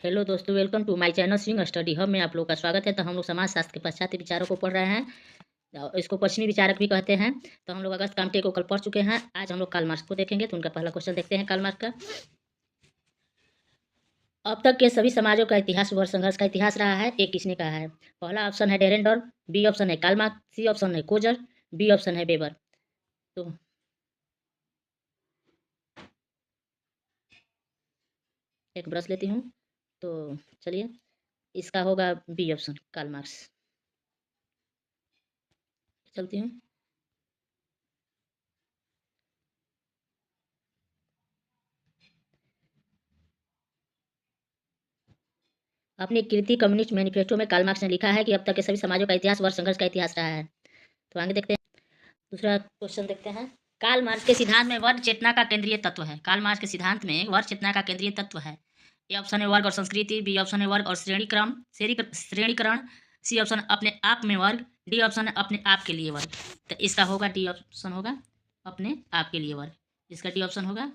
Hello दोस्तों, welcome to my channel swing study hub में आप लोग का स्वागत है। तो हम लोग समाजशास्त्र के पाश्चात्य विचारों को पढ़ रहे हैं। इसको पश्चिमी विचारक भी कहते हैं। तो हम लोग अगस्त कामटे को कल पढ़ चुके हैं। आज हम लोग कार्ल मार्क्स को देखेंगे। तो उनका पहला क्वेश्चन देखते हैं कार्ल मार्क्स का। अब तक के सभी समाजों का इतिहास वर्ग संघर्ष का इतिहास रहा है। एक किसने कहा है? पहला ऑप्शन है डेरेंडॉर्फ, बी ऑप्शन है कार्ल मार्क्स, सी ऑप्शन है कोजर, डी ऑप्शन है वेबर। तो एक ब्रश लेती हूँ। तो चलिए, इसका होगा बी ऑप्शन, कार्ल मार्क्स। चलती हूँ। अपनी कीर्ति कम्युनिस्ट मैनिफेस्टो में कार्ल मार्क्स ने लिखा है कि अब तक के सभी समाजों का इतिहास वर्ग संघर्ष का इतिहास रहा है। तो आगे देखते हैं, दूसरा क्वेश्चन देखते हैं। कार्ल मार्क्स के सिद्धांत में वर्ग चेतना का केंद्रीय तत्व है। कार्ल मार्क्स के सिद्धांत में वर्ग चेतना का केंद्रीय तत्व है। ए ऑप्शन है वर्ग और संस्कृति, बी ऑप्शन है वर्ग और श्रेणीकरण, सी ऑप्शन अपने आप में वर्ग, डी ऑप्शन है अपने आप के लिए वर्ग। तो इसका होगा डी ऑप्शन होगा, अपने आप के लिए वर्ग। इसका डी ऑप्शन होगा।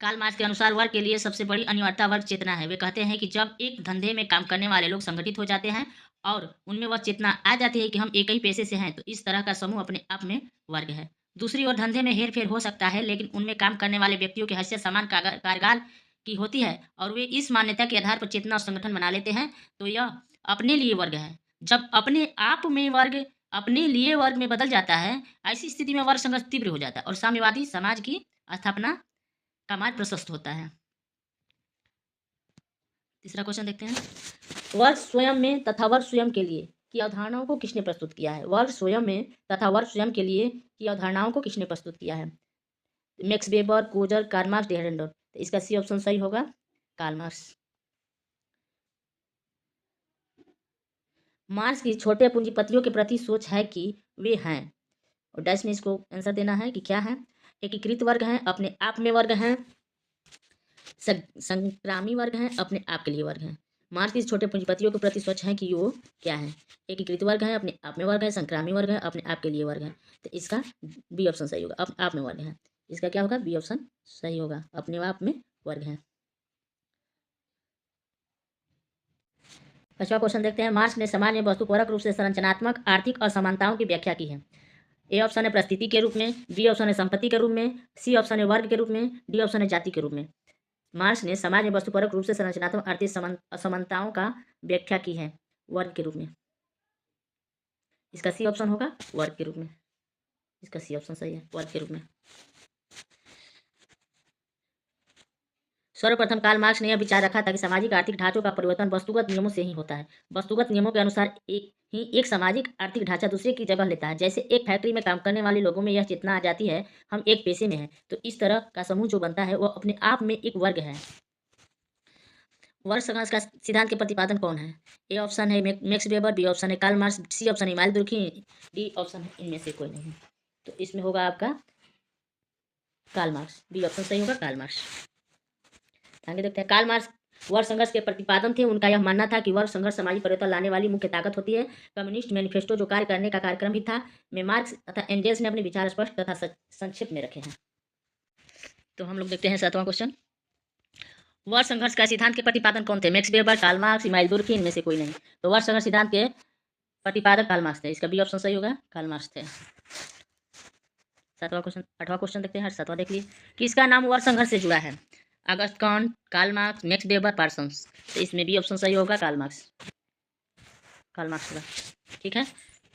कार्ल मार्क्स के अनुसार वर्ग के लिए सबसे बड़ी अनिवार्यता वर्ग चेतना है। वे कहते हैं कि जब एक धंधे में काम करने वाले लोग संगठित हो जाते हैं और उनमें वह चेतना आ जाती है कि हम एक ही पेशे से हैं, तो इस तरह का समूह अपने आप में वर्ग है। दूसरी ओर धंधे में हेर फेर हो सकता है, लेकिन उनमें काम करने वाले व्यक्तियों की हैसियत समान कार्यकाल की होती है और वे इस मान्यता के आधार पर चेतना और संगठन बना लेते हैं, तो यह अपने लिए वर्ग है। जब अपने आप में वर्ग अपने लिए वर्ग में बदल जाता है, ऐसी स्थिति में वर्ग संघर्ष तीव्र हो जाता है और साम्यवादी समाज की स्थापना का मार्ग प्रशस्त होता है। तीसरा क्वेश्चन देखते हैं। वर्ग स्वयं में तथा वर्ग स्वयं के लिए की अवधारणाओं को किसने प्रस्तुत किया है? वर्ग स्वयं में तथा वर्ग स्वयं के लिए की अवधारणाओं को किसने प्रस्तुत किया है? Max Weber, Coser, Karl Marx, Dahrendorf. तो इसका सी ऑप्शन सही होगा, कार्ल मार्क्स। मार्क्स की छोटे पूंजीपतियों के प्रति सोच है कि वे हैं, और डैश में इसको आंसर देना है कि क्या है। एकीकृत वर्ग हैं, अपने आप में वर्ग हैं, संक्रामी वर्ग हैं, अपने आप के लिए वर्ग हैं। मार्क्स की छोटे पूंजीपतियों के प्रति सोच है कि वो क्या है? एकीकृत वर्ग है, अपने आप में वर्ग है, संक्रामी वर्ग है, अपने आप के लिए वर्ग है। तो इसका बी ऑप्शन सही होगा, अपने आप में वर्ग है। इसका क्या होगा? बी ऑप्शन सही होगा, अपने आप में वर्ग है। पांचवा क्वेश्चन देखते हैं। मार्क्स ने समाज में वस्तुपरक रूप से संरचनात्मक आर्थिक असमानताओं की व्याख्या की है। ए ऑप्शन है परिस्थिति के रूप में, बी ऑप्शन है संपत्ति के रूप में, सी ऑप्शन है वर्ग के रूप में, डी ऑप्शन है जाति के रूप में। मार्क्स ने समाज में वस्तुपरक रूप से संरचनात्मक आर्थिक असमानताओं का व्याख्या की है वर्ग के रूप में। इसका सी ऑप्शन होगा, वर्ग के रूप में। इसका सी ऑप्शन सही है, वर्ग के रूप में। सर्वप्रथम कार्ल मार्क्स ने यह विचार रखा था कि सामाजिक आर्थिक ढांचों का परिवर्तन वस्तुगत नियमों से ही होता है। वस्तुगत नियमों के अनुसार एक सामाजिक आर्थिक ढांचा दूसरे की जगह लेता है। जैसे एक फैक्ट्री में काम करने वाले लोगों में यह चेतना आ जाती है हम एक पेशे में हैं, तो इस तरह का समूह जो बनता है वह अपने आप में एक वर्ग है। वर्ग संघर्ष का सिद्धांत के प्रतिपादन कौन है? ए ऑप्शन है मैक्स वेबर, बी ऑप्शन है कार्ल मार्क्स, सी ऑप्शन है इमानुएल दुर्खिम, डी ऑप्शन है इनमें से कोई नहीं। तो इसमें होगा आपका कार्ल मार्क्स, बी ऑप्शन सही होगा, कार्ल मार्क्स। आगे देखते हैं। कार्ल मार्क्स वर्ग संघर्ष के प्रतिपादन थे। उनका यह मानना था कि वर्ग संघर्ष सामाजिक परिवर्तन लाने वाली मुख्य ताकत होती है। कम्युनिस्ट मैनिफेस्टो जो कार्य करने का कार्यक्रम भी था, में मार्क्स तथा एंजेल्स ने अपने विचार स्पष्ट तथा संक्षिप्त में रखे हैं। तो हम लोग देखते हैं सातवां क्वेश्चन। वर्ग संघर्ष का सिद्धांत के प्रतिपादन कौन थे? Max Weber, Karl Marx, Emmanuel Durkheim, इनमें से कोई नहीं। तो वर्ग संघर्ष सिद्धांत के प्रतिपादक कार्ल मार्क्स थे। इसका बी ऑप्शन सही होगा, कार्ल मार्क्स थे। सातवां क्वेश्चन, आठवां क्वेश्चन देखते हैं। सातवां देख लीजिए। किसका नाम वर्ग संघर्ष से जुड़ा है? Auguste Comte, Karl Marx, Max Weber, Parsons. तो इसमें बी ऑप्शन सही होगा, कार्ल मार्क्स। कार्ल मार्क्स होगा, ठीक है।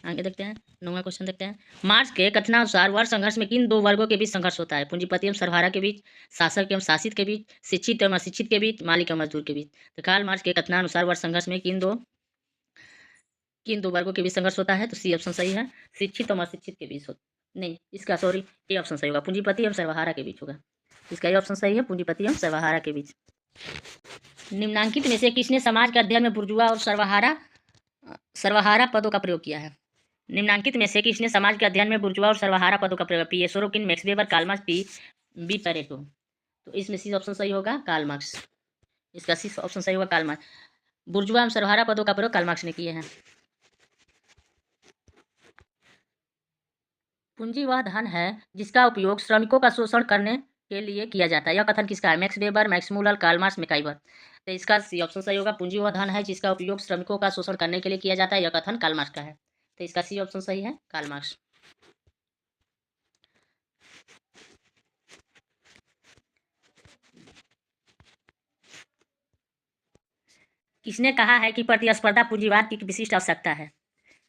आगे देखते हैं, नौवां क्वेश्चन देखते हैं। मार्क्स के कथनानुसार वर्ग संघर्ष में किन दो वर्गों के बीच संघर्ष होता है? पूंजीपति एवं सर्वहारा के बीच, शासक एवं शासित के बीच, शिक्षित एवं अशिक्षित के बीच, मालिक एवं मजदूर के बीच। तो कार्ल मार्क्स के कथनानुसार वर्ग संघर्ष में किन दो वर्गों के बीच संघर्ष होता है? तो सी ऑप्शन सही है, शिक्षित और अशिक्षित के बीच नहीं, इसका सॉरी, ए ऑप्शन सही होगा, पूंजीपति एवं सर्वहारा के बीच होगा। इसका ए ऑप्शन सही है, पूंजीपति एवं सर्वहारा के बीच। निम्नांकित में से किसने समाज के अध्ययन में बुर्जुआ और सर्वहारा पदों का प्रयोग किया है? निम्नांकित में से किसने समाज के अध्ययन में बुर्जुआ और सर्वहारा पदों का प्रयोग? P A Sorokin, Max Weber, Karl Marx, B Pareto. तो इसमें सी ऑप्शन सही होगा, कार्ल मार्क्स। इसका सी ऑप्शन सही होगा, कार्ल मार्क्स। बुर्जुआ एवं सर्वहारा पदों का प्रयोग कार्ल मार्क्स ने किए हैं। पूंजी वह धन है जिसका उपयोग श्रमिकों का शोषण करने के लिए किया जाता है। यह कथन किसका है? Max Weber, Max Muller, Karl Marx, MacIver. तो इसका सी ऑप्शन सही होगा। पूंजी वह धन है जिसका उपयोग श्रमिकों का शोषण करने के लिए किया जाता है। यह कथन कार्ल मार्क्स का है। तो इसका सी ऑप्शन सही है, कार्ल मार्क्स। किसने कहा है कि प्रतिस्पर्धा पूंजीवाद की विशिष्ट आवश्यकता है?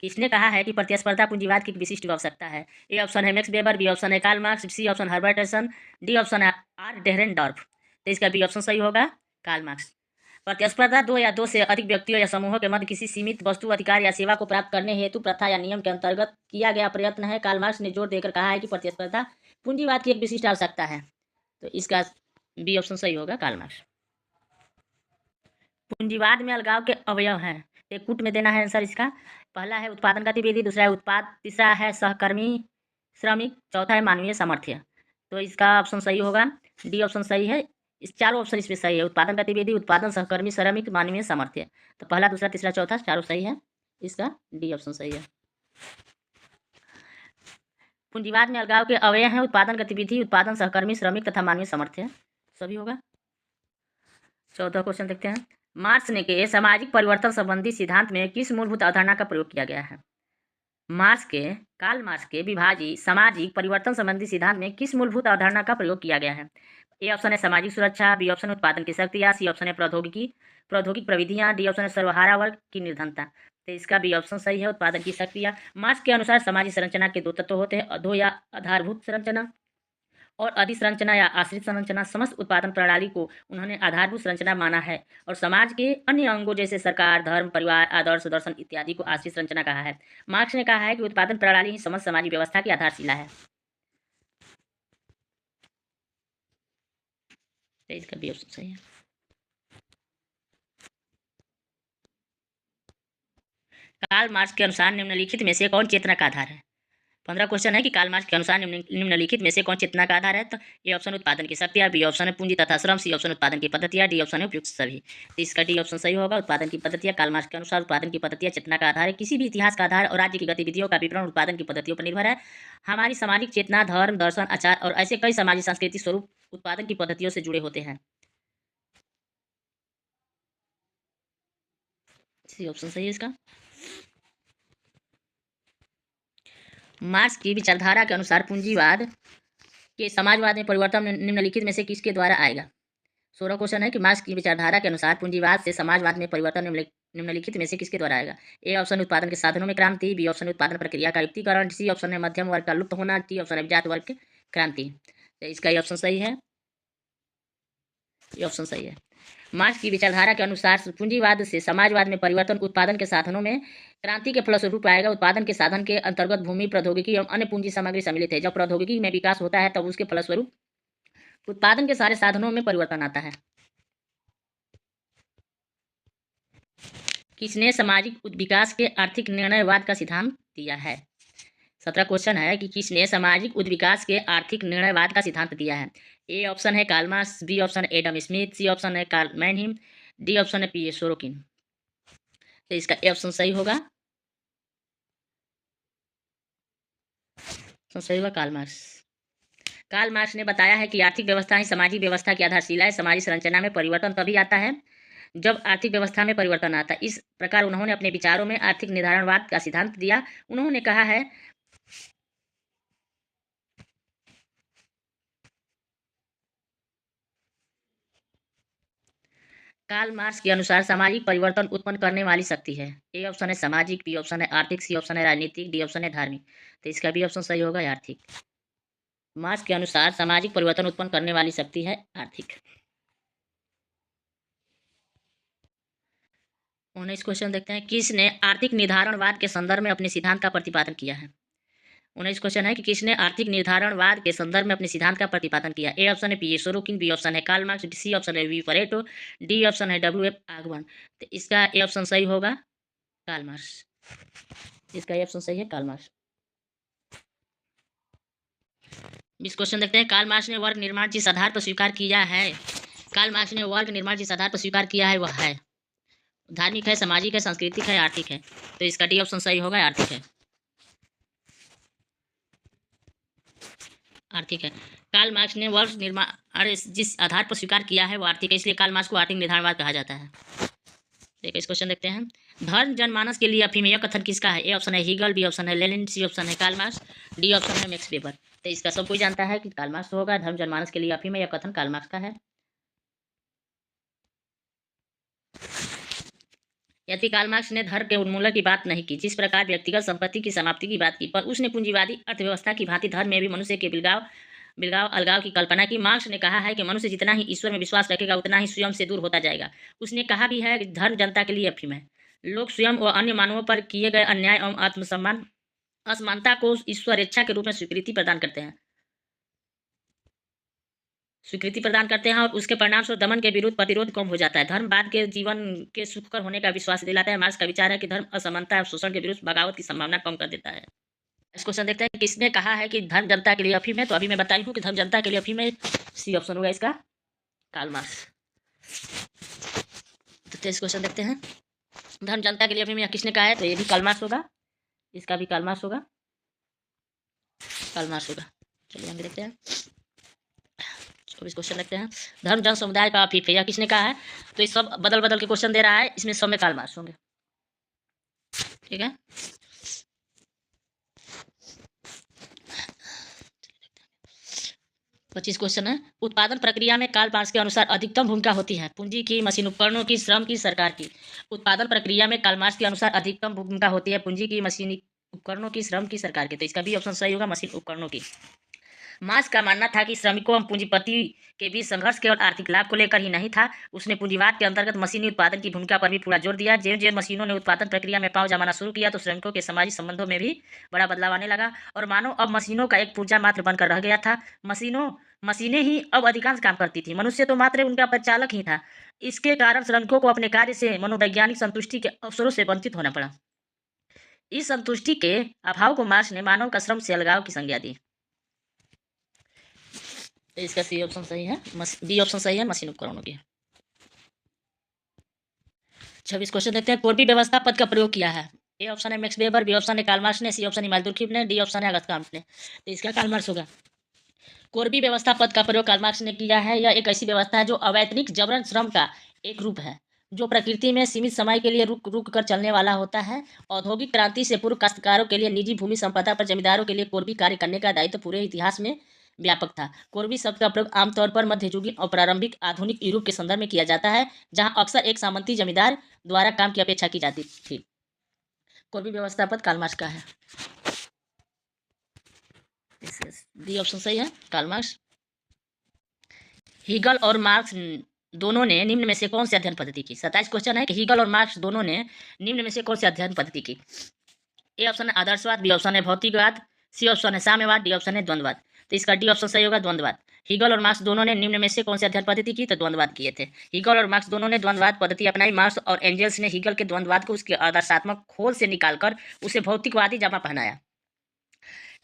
किसने कहा है कि प्रतिस्पर्धा पूंजीवाद की विशिष्ट आवश्यकता है? ए ऑप्शन है मैक्स वेबर, बी ऑप्शन है Karl Marx, C option Herbert एसन, डी ऑप्शन है आर डेहरेनडॉर्फ। तो इसका बी ऑप्शन सही होगा, कार्ल मार्क्स। प्रतिस्पर्धा दो या दो से अधिक व्यक्तियों या समूहों के मध्य किसी सीमित वस्तु, अधिकार या सेवा को प्राप्त करने हेतु प्रथा या नियम के अंतर्गत किया गया प्रयत्न है। कार्ल मार्क्स ने जोर देकर कहा है कि प्रतिस्पर्धा पूंजीवाद की एक विशिष्ट आवश्यकता है। तो इसका बी ऑप्शन सही होगा, कार्ल मार्क्स। पूंजीवाद में अलगाव के अवयव हैं। एक कूट में देना है आंसर इसका। पहला है उत्पादन गतिविधि, दूसरा है उत्पाद, तीसरा है सहकर्मी श्रमिक, चौथा है मानवीय सामर्थ्य। तो इसका ऑप्शन सही होगा, डी ऑप्शन सही है। इस चारों ऑप्शन इसमें सही है। उत्पादन गतिविधि, उत्पादन, सहकर्मी श्रमिक, मानवीय सामर्थ्य। तो पहला, दूसरा, तीसरा, चौथा चारों सही है। इसका डी ऑप्शन सही है। पूंजीवाद में अलगाव के अवयव हैं उत्पादन गतिविधि, उत्पादन, सहकर्मी श्रमिक तथा मानवीय सामर्थ्य। सभी होगा। 14 क्वेश्चन देखते हैं। मार्क्स ने के सामाजिक परिवर्तन संबंधी सिद्धांत में किस मूलभूत अवधारणा का प्रयोग किया गया है? कार्ल मार्क्स के विभाजित सामाजिक परिवर्तन संबंधी सिद्धांत में किस मूलभूत अवधारणा का प्रयोग किया गया है? ए ऑप्शन है सामाजिक सुरक्षा, बी ऑप्शन है उत्पादन की शक्तियाँ, सी ऑप्शन है प्रौद्योगिक प्रविधियाँ, डी ऑप्शन है सर्वहारा वर्ग की निर्धनता। तो इसका बी ऑप्शन सही है, उत्पादन की शक्तियाँ। मार्क्स के अनुसार सामाजिक संरचना के दो तत्व होते हैं, अधो या आधारभूत संरचना और अधिसंरचना या आश्रित संरचना। समस्त उत्पादन प्रणाली को उन्होंने आधारभूत संरचना माना है और समाज के अन्य अंगों जैसे सरकार, धर्म, परिवार, आदर्श, दर्शन इत्यादि को आश्रित संरचना कहा है। मार्क्स ने कहा है कि उत्पादन प्रणाली ही समस्त सामाजिक व्यवस्था की आधारशिला है। तो इसका भी ऑप्शन सही है। कार्ल मार्क्स के अनुसार निम्नलिखित में से कौन चेतना का आधार है? 15 क्वेश्चन है कि कार्ल मार्क्स के अनुसार निम्नलिखित में से कौन चेतना का आधार है? तो ए ऑप्शन उत्पादन की शक्तियाँ, बी ऑप्शन है पूंजी तथा श्रम, सी ऑप्शन उत्पादन की पद्धतियाँ, डी ऑप्शन है उपयुक्त सभी। तो इसका डी ऑप्शन सही होगा, उत्पादन की पद्धतियाँ। कार्ल मार्क्स के अनुसार उत्पादन की पद्धतियाँ चेतना का आधार है। किसी भी इतिहास का आधार और राज्य की गतिविधियों का विवरण उत्पादन की पद्धतियों पर निर्भर है। हमारी सामाजिक चेतना, धर्म, दर्शन, आचार और ऐसे कई सामाजिक सांस्कृतिक स्वरूप उत्पादन की पद्धतियों से जुड़े होते हैं। सी ऑप्शन सही है इसका। मार्क्स की विचारधारा के अनुसार पूंजीवाद के समाजवाद में परिवर्तन निम्नलिखित में से किसके द्वारा आएगा? 16 क्वेश्चन है कि मार्क्स की विचारधारा के अनुसार पूंजीवाद से समाजवाद में परिवर्तन निम्नलिखित में से किसके द्वारा आएगा? ए ऑप्शन उत्पादन के साधनों में क्रांति, बी ऑप्शन उत्पादन प्रक्रिया का युक्तिकरण, सी ऑप्शन है मध्यम वर्ग का लुप्त होना, डी ऑप्शन है जात वर्ग की क्रांति। तो इसका ये ऑप्शन सही है, ये ऑप्शन सही है। मार्क्स की विचारधारा के अनुसार पूंजीवाद से समाजवाद में परिवर्तन उत्पादन के साधनों में क्रांति के फलस्वरूप आएगा। उत्पादन के साधन के अंतर्गत भूमि, प्रौद्योगिकी एवं अन्य पूंजी सामग्री सम्मिलित है। जब प्रौद्योगिकी में विकास होता है तब उसके फलस्वरूप उत्पादन के सारे साधनों में परिवर्तन आता है। किसने सामाजिक विकास के आर्थिक निर्णयवाद का सिद्धांत दिया है? 17 क्वेश्चन है कि किसने सामाजिक विकास के आर्थिक निर्णयवाद का सिद्धांत दिया है? ए ऑप्शन है कार्ल मार्क्स, बी ऑप्शन है एडम स्मिथ, सी ऑप्शन है कार्ल मैनहिम, डी ऑप्शन है पी ए सोरोकिन। तो इसका ए ऑप्शन सही होगा, तो सही होगा कार्ल मार्क्स। कार्ल मार्क्स ने बताया है कि आर्थिक व्यवस्था ही सामाजिक व्यवस्था की आधारशिला है। सामाजिक संरचना में परिवर्तन तभी आता है जब आर्थिक व्यवस्था में परिवर्तन आता है। इस प्रकार उन्होंने अपने विचारों में आर्थिक निर्धारणवाद का सिद्धांत दिया। उन्होंने कहा है कार्ल मार्क्स के अनुसार सामाजिक परिवर्तन उत्पन्न करने वाली शक्ति है। ए ऑप्शन है सामाजिक, बी ऑप्शन है आर्थिक, सी ऑप्शन है राजनीतिक, डी ऑप्शन है धार्मिक। तो इसका भी ऑप्शन सही होगा, आर्थिक। मार्क्स के अनुसार सामाजिक परिवर्तन उत्पन्न करने वाली शक्ति है आर्थिक। 19 क्वेश्चन देखते हैं। किसने आर्थिक निर्धारणवाद के संदर्भ में अपने सिद्धांत का प्रतिपादन किया है? 19 क्वेश्चन है कि किसने आर्थिक निर्धारणवाद के संदर्भ में अपने सिद्धांत का प्रतिपादन किया? ए ऑप्शन है P A Sorokin, B option है कार्ल मार्क्स, सी ऑप्शन है वी परेटो, डी ऑप्शन है डब्ल्यू एफ आगमन। तो इसका ए ऑप्शन सही होगा, कार्ल मार्क्स। इसका ए ऑप्शन सही है, कार्ल मार्क्स। 20 क्वेश्चन देखते हैं। कार्ल मार्क्स ने वर्ग निर्माण जिस आधार पर स्वीकार किया है, कार्ल मार्क्स ने वर्ग निर्माण जिस आधार पर स्वीकार किया है वह है धार्मिक है, सामाजिक है, सांस्कृतिक है, आर्थिक है। तो इसका डी ऑप्शन सही होगा, आर्थिक है, आर्थिक है। कार्ल मार्क्स ने वर्ष निर्माण अरे जिस आधार पर स्वीकार किया है वो आर्थिक है, इसलिए कार्ल मार्क्स को आर्थिक निर्धारणवाद कहा जाता है। देखिए इस क्वेश्चन देखते हैं। धर्म जनमानस के लिए अफीम, यह कथन किसका है? ए ऑप्शन है हीगल, बी ऑप्शन है लेनिन, सी ऑप्शन है कार्ल मार्क्स, डी ऑप्शन है मैक्स वेबर। तो इसका सब कोई जानता है कि कार्ल मार्क्स होगा। धर्म जनमानस के लिए अफीम है, यह कथन कार्ल मार्क्स का है। यद्यपि कार्ल मार्क्स ने धर्म के उन्मूलन की बात नहीं की, जिस प्रकार व्यक्तिगत संपत्ति की समाप्ति की बात की, पर उसने पूंजीवादी अर्थव्यवस्था की भांति धर्म में भी मनुष्य के बिलगाव बिलगाव अलगाव की कल्पना की। मार्क्स ने कहा है कि मनुष्य जितना ही ईश्वर में विश्वास रखेगा उतना ही स्वयं से दूर होता जाएगा। उसने कहा भी है कि धर्म जनता के लिए अफीम है। लोग स्वयं व अन्य मानवों पर किए गए अन्याय एवं आत्मसम्मान असमानता को ईश्वर इच्छा के रूप में स्वीकृति प्रदान करते हैं और उसके परिणाम स्वरूप दमन के विरुद्ध प्रतिरोध कम हो जाता है। धर्मवाद के जीवन के सुखकर होने का विश्वास दिलाता है। मार्क्स का विचार है कि धर्म असमानता और शोषण के विरुद्ध बगावत की संभावना कम कर देता है। इस क्वेश्चन देखते हैं किसने कहा है कि धर्म जनता के लिए अफीम है। तो अभी मैं बताई हूँ कि धर्म जनता के लिए अफीम है, सी ऑप्शन होगा इसका, कार्ल मार्क्स। तो इस क्वेश्चन देखते हैं, धर्म जनता के लिए अफीम किसने कहा है? तो ये भी कार्ल मार्क्स होगा, इसका भी कार्ल मार्क्स होगा, कार्ल मार्क्स होगा। चलिए हम देखते हैं 24 क्वेश्चन देखते हैं। धर्म जन समुदाय का अफीम है, यह किसने कहा है? तो ये सब बदल बदल के क्वेश्चन दे रहा है, इसमें सब में कार्ल मार्क्स होंगे। ठीक है, 25 क्वेश्चन है। उत्पादन प्रक्रिया में कार्ल मार्क्स के अनुसार अधिकतम भूमिका होती है पूंजी की, मशीन उपकरणों की, श्रम की, सरकार की। उत्पादन प्रक्रिया में कार्ल मार्क्स के अनुसार अधिकतम भूमिका होती है पूंजी की, मशीन उपकरणों की, श्रम की, सरकार की। तो इसका भी ऑप्शन सही होगा, मशीन उपकरणों की। मार्क्स का मानना था कि श्रमिकों एवं पूंजीपति के बीच संघर्ष केवल आर्थिक लाभ को लेकर ही नहीं था। उसने पूंजीवाद के अंतर्गत मशीनी उत्पादन की भूमिका पर भी पूरा जोर दिया। ज्यों ज्यों मशीनों ने उत्पादन प्रक्रिया में पांव जमाना शुरू किया तो श्रमिकों के सामाजिक संबंधों में भी बड़ा बदलाव आने लगा और मानो अब मशीनों का एक पुर्जा मात्र बनकर रह गया था। मशीनें ही अब अधिकांश काम करती थी, मनुष्य तो मात्र उनका परिचालक ही था। इसके कारण श्रमिकों को अपने कार्य से मनोवैज्ञानिक संतुष्टि के अवसरों से वंचित होना पड़ा। इस संतुष्टि के अभाव को मार्क्स ने मानव का श्रम से अलगाव की संज्ञा दी। तो इसका सी ऑप्शन सही है, बी ऑप्शन सही है, मशीन उपकरणों की। 26 क्वेश्चन देखते हैं। कोरबी व्यवस्था पद का प्रयोग किया है। ए ऑप्शन है मैक्स वेबर, बी ऑप्शन है कार्ल मार्क्स ने, सी ऑप्शन है माल्थus ने, डी ऑप्शन है अगस्त कॉम्टे ने। तो इसका कार्ल मार्क्स होगा। कोरबी व्यवस्था पद का प्रयोग कार्ल मार्क्स ने किया है। यह एक ऐसी व्यवस्था है जो अवैतनिक जबरन श्रम का एक रूप है, जो प्रकृति में सीमित समय के लिए रुक रुक कर चलने वाला होता है। औद्योगिक क्रांति से पूर्व काश्तकारों के लिए निजी भूमि संपदा पर जमींदारों के लिए कोरबी कार्य करने का दायित्व पूरे इतिहास में व्यापक था। कोरबी शब्द का प्रयोग आमतौर पर मध्ययुगीन और प्रारंभिक आधुनिक यूरोप के संदर्भ में किया जाता है, जहां अक्सर एक सामंती जमींदार द्वारा काम की अपेक्षा की जाती थी। कोरबी व्यवस्था पद कार्ल मार्क्स का है। डी ऑप्शन सही है, कार्ल मार्क्स। हीगल और मार्क्स दोनों ने निम्न में से कौन सी अध्ययन पद्धति की? 27 क्वेश्चन है कि हीगल और मार्क्स दोनों ने निम्न में से कौन सी अध्ययन पद्धति की? ए ऑप्शन है आदर्शवाद, बी ऑप्शन है भौतिकवाद, सी ऑप्शन है साम्यवाद, डी ऑप्शन है द्वंद्ववाद। तो इसका डी ऑप्शन सही होगा, द्वंद्ववाद। हीगल और मार्क्स दोनों ने निम्न में से कौन सी अध्ययन पद्धति की? तो द्वंद्ववाद किए थे। हीगल और मार्क्स दोनों ने द्वंद्ववाद पद्धति अपनाई। मार्क्स और एंजल्स ने हीगल के द्वंद्ववाद को उसके आदर्शात्मक खोल से निकालकर उसे भौतिकवादी जामा पहनाया।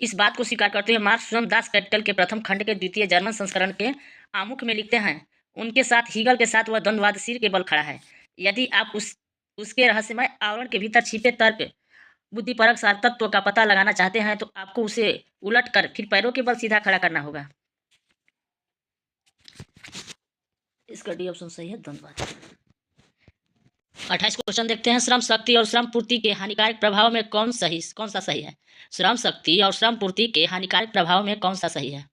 इस बात को स्वीकार करते हुए मार्क्स स्वयं दास कैपिटल के प्रथम खंड के द्वितीय जर्मन संस्करण के आमुख में लिखते हैं, उनके साथ हीगल के साथ वह द्वंद्ववाद सिर के बल खड़ा है। यदि आप उसके रहस्यमय आवरण के भीतर छिपे तर्क बुद्धिपरक सार तत्व का पता लगाना चाहते हैं तो आपको उसे उलट कर फिर पैरों के बल सीधा खड़ा करना होगा। इसका डी ऑप्शन सही है, द्वंद्ववाद। 28 क्वेश्चन देखते हैं। श्रम शक्ति और श्रम पूर्ति के हानिकारक प्रभाव में कौन सा सही है? श्रम शक्ति और श्रम पूर्ति के हानिकारक प्रभाव में कौन सा सही है?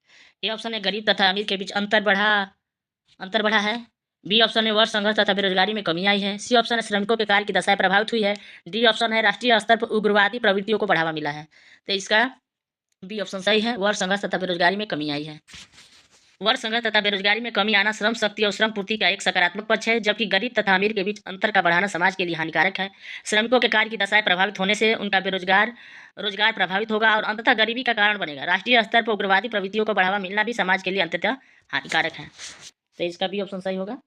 ए ऑप्शन है गरीब तथा अमीर के बीच अंतर बढ़ा है, बी ऑप्शन है वर्ग संघर्ष तथा बेरोजगारी में कमी आई है, सी ऑप्शन है श्रमिकों के कार्य की दशाएं प्रभावित हुई है, डी ऑप्शन है राष्ट्रीय स्तर पर उग्रवादी प्रवृत्तियों को बढ़ावा मिला है। तो इसका बी ऑप्शन सही है, वर्ग संघर्ष तथा बेरोजगारी में कमी आई है। वर्ग संघर्ष तथा बेरोजगारी में कमी आना श्रम शक्ति और श्रम पूर्ति का एक सकारात्मक पक्ष है, जबकि गरीब तथा अमीर के बीच अंतर का बढ़ाना समाज के लिए हानिकारक है। श्रमिकों के कार्य की दशाएं प्रभावित होने से उनका रोजगार प्रभावित होगा और अंततः गरीबी का कारण बनेगा। राष्ट्रीय स्तर पर उग्रवादी प्रवृत्तियों को बढ़ावा मिलना भी समाज के लिए अंततः हानिकारक है। तो इसका भी ऑप्शन सही होगा।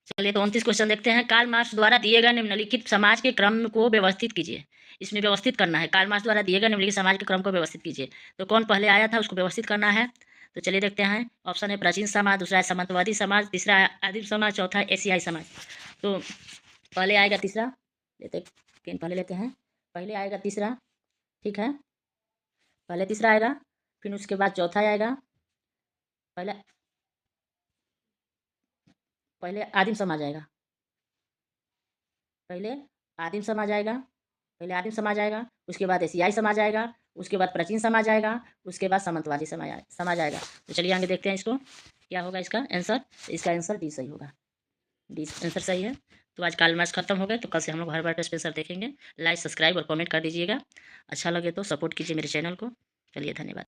चलिए तो 29 क्वेश्चन देखते हैं। कार्ल मार्क्स द्वारा दिए गए निम्नलिखित समाज के क्रम को व्यवस्थित कीजिए। इसमें व्यवस्थित करना है, कार्ल मार्क्स द्वारा दिए गए निम्नलिखित समाज के क्रम को व्यवस्थित कीजिए। तो कौन पहले आया था उसको व्यवस्थित करना है। तो चलिए देखते हैं। ऑप्शन है प्राचीन समाज, दूसरा है सामंतवादी समाज, तीसरा है आदिम समाज, चौथा है एशियाई समाज। तो पहले आएगा तीसरा, लेते पेन पहले लेते हैं। पहले आएगा तीसरा, ठीक है। पहले तीसरा आएगा, फिर उसके बाद चौथा आएगा। पहले पहले आदिम समाज आएगा। पहले आदिम समाज आएगा। पहले आदिम समाज आएगा, उसके बाद एशियाई समाज आएगा, उसके बाद प्राचीन समाज आएगा, उसके बाद सामंतवादी समाज आएगा। तो चलिए आगे देखते हैं इसको, क्या होगा इसका आंसर। इसका आंसर डी सही होगा। डी आंसर सही है। तो आज कार्ल मार्क्स खत्म हो गए, तो कल से हम लोग हर बार स्पेशल देखेंगे। लाइक, सब्सक्राइब और कमेंट कर दीजिएगा। अच्छा लगे तो सपोर्ट कीजिए मेरे चैनल को। चलिए धन्यवाद।